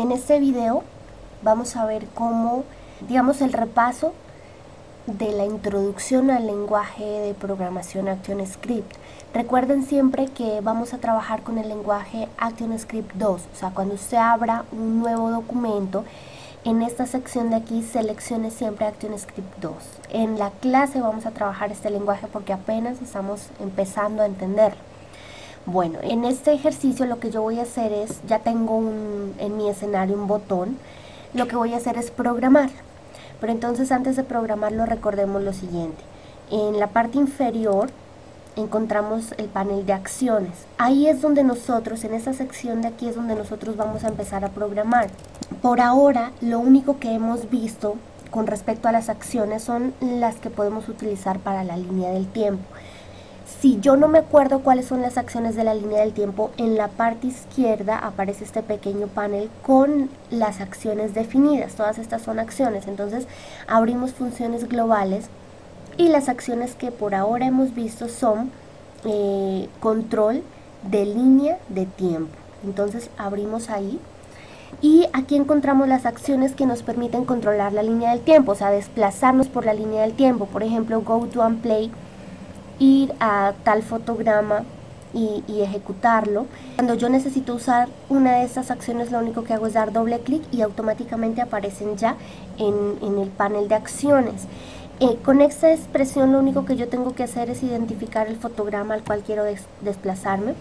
En este video vamos a ver cómo, digamos, el repaso de la introducción al lenguaje de programación ActionScript. Recuerden siempre que vamos a trabajar con el lenguaje ActionScript 2, o sea, cuando usted abra un nuevo documento, en esta sección de aquí seleccione siempre ActionScript 2. En la clase vamos a trabajar este lenguaje porque apenas estamos empezando a entenderlo. Bueno, en este ejercicio lo que yo voy a hacer es, ya tengo en mi escenario un botón, lo que voy a hacer es programar. Pero entonces antes de programarlo recordemos lo siguiente. En la parte inferior encontramos el panel de acciones. Ahí es donde nosotros, en esta sección de aquí es donde nosotros vamos a empezar a programar. Por ahora, lo único que hemos visto con respecto a las acciones son las que podemos utilizar para la línea del tiempo. Si yo no me acuerdo cuáles son las acciones de la línea del tiempo, en la parte izquierda aparece este pequeño panel con las acciones definidas. Todas estas son acciones. Entonces abrimos funciones globales y las acciones que por ahora hemos visto son control de línea de tiempo. Entonces abrimos ahí y aquí encontramos las acciones que nos permiten controlar la línea del tiempo, o sea, desplazarnos por la línea del tiempo. Por ejemplo, go to and play, ir a tal fotograma y ejecutarlo. Cuando yo necesito usar una de estas acciones, lo único que hago es dar doble clic y automáticamente aparecen ya en el panel de acciones. Con esta expresión lo único que yo tengo que hacer es identificar el fotograma al cual quiero desplazarme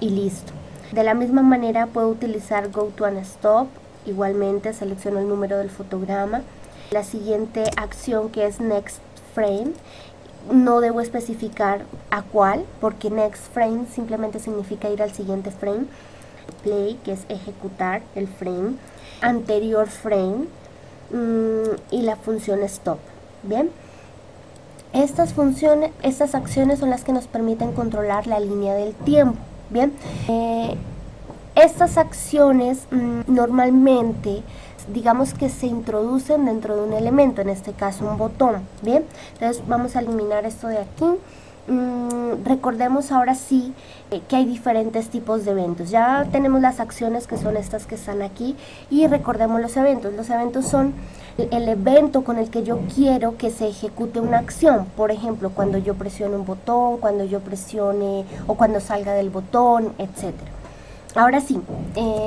y listo. De la misma manera puedo utilizar go to and stop, igualmente selecciono el número del fotograma. La siguiente acción, que es next frame, no debo especificar a cuál, porque next frame simplemente significa ir al siguiente frame. Play, que es ejecutar el frame. Anterior frame, y la función stop. Bien, estas acciones son las que nos permiten controlar la línea del tiempo. Bien, estas acciones normalmente, digamos que se introducen dentro de un elemento, en este caso un botón. Bien, entonces vamos a eliminar esto de aquí. Recordemos ahora sí que hay diferentes tipos de eventos. Ya tenemos las acciones, que son estas que están aquí, y recordemos los eventos. Los eventos son el evento con el que yo quiero que se ejecute una acción. Por ejemplo, cuando yo presione un botón, cuando yo presione o cuando salga del botón, etcétera. Ahora sí,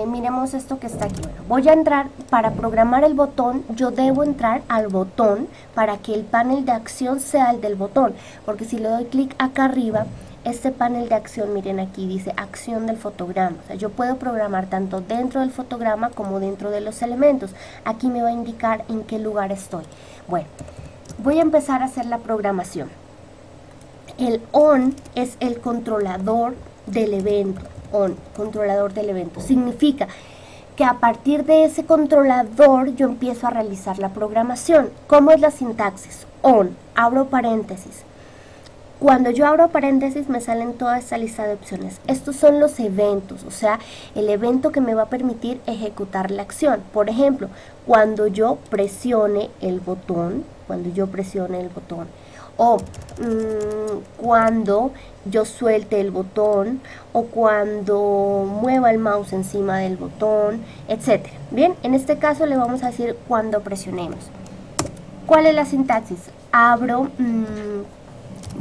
miremos esto que está aquí. Bueno, voy a entrar, para programar el botón, yo debo entrar al botón para que el panel de acción sea el del botón, porque si le doy clic acá arriba, este panel de acción, miren aquí, dice acción del fotograma. O sea, yo puedo programar tanto dentro del fotograma como dentro de los elementos. Aquí me va a indicar en qué lugar estoy. Bueno, voy a empezar a hacer la programación. El on es el controlador del evento. On, controlador del evento, significa que a partir de ese controlador yo empiezo a realizar la programación. ¿Cómo es la sintaxis? On, abro paréntesis. Cuando yo abro paréntesis me salen toda esta lista de opciones. Estos son los eventos, o sea, el evento que me va a permitir ejecutar la acción. Por ejemplo, cuando yo presione el botón, o cuando yo suelte el botón, o cuando mueva el mouse encima del botón, etcétera. Bien, en este caso le vamos a decir cuando presionemos. ¿Cuál es la sintaxis? Abro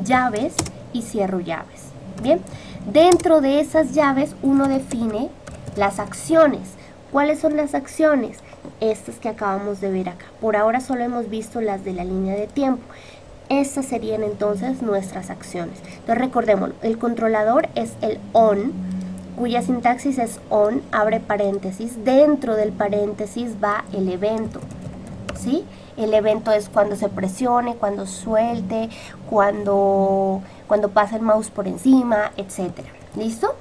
llaves y cierro llaves. Bien, dentro de esas llaves uno define las acciones. ¿Cuáles son las acciones? Estas que acabamos de ver acá. Por ahora solo hemos visto las de la línea de tiempo. Estas serían entonces nuestras acciones. Entonces recordemos, el controlador es el on, cuya sintaxis es on, abre paréntesis. Dentro del paréntesis va el evento, ¿sí? El evento es cuando se presione, cuando suelte, cuando pasa el mouse por encima, etcétera. ¿Listo?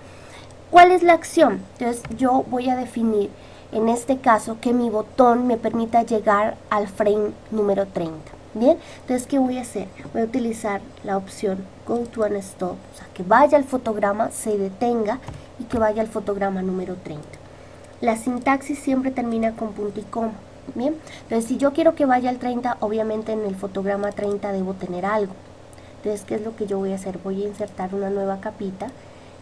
¿Cuál es la acción? Entonces yo voy a definir en este caso que mi botón me permita llegar al frame número 30. Bien, entonces ¿qué voy a hacer? Voy a utilizar la opción go to and stop, o sea, que vaya al fotograma, se detenga y que vaya al fotograma número 30. La sintaxis siempre termina con punto y coma. Bien, entonces si yo quiero que vaya al 30, obviamente en el fotograma 30 debo tener algo. Entonces, ¿qué es lo que yo voy a hacer? Voy a insertar una nueva capita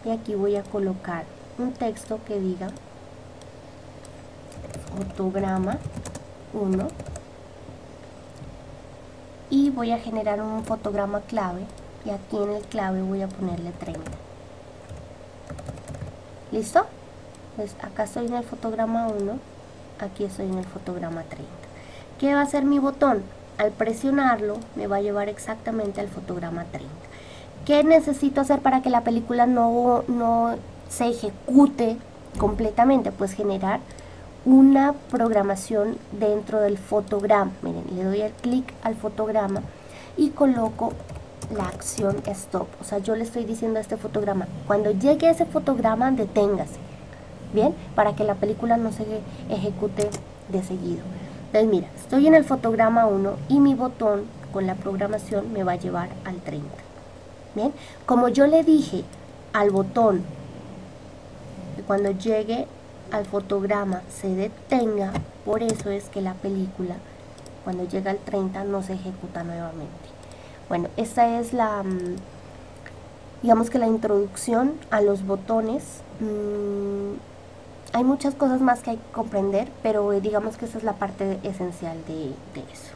y aquí voy a colocar un texto que diga fotograma 1 y voy a generar un fotograma clave y aquí en el clave voy a ponerle 30. ¿Listo? Pues acá estoy en el fotograma 1, aquí estoy en el fotograma 30. ¿Qué va a hacer mi botón? Al presionarlo me va a llevar exactamente al fotograma 30. ¿Qué necesito hacer para que la película no se ejecute completamente? Pues generar una programación dentro del fotograma. Miren, le doy el clic al fotograma y coloco la acción stop. O sea, yo le estoy diciendo a este fotograma, cuando llegue a ese fotograma, deténgase. Bien, para que la película no se ejecute de seguido. Entonces, mira, estoy en el fotograma 1 y mi botón con la programación me va a llevar al 30. Bien, como yo le dije al botón que cuando llegue al fotograma se detenga, por eso es que la película cuando llega al 30 no se ejecuta nuevamente. Bueno, esta es la, digamos que la introducción a los botones. Hay muchas cosas más que hay que comprender, pero digamos que esa es la parte esencial de eso.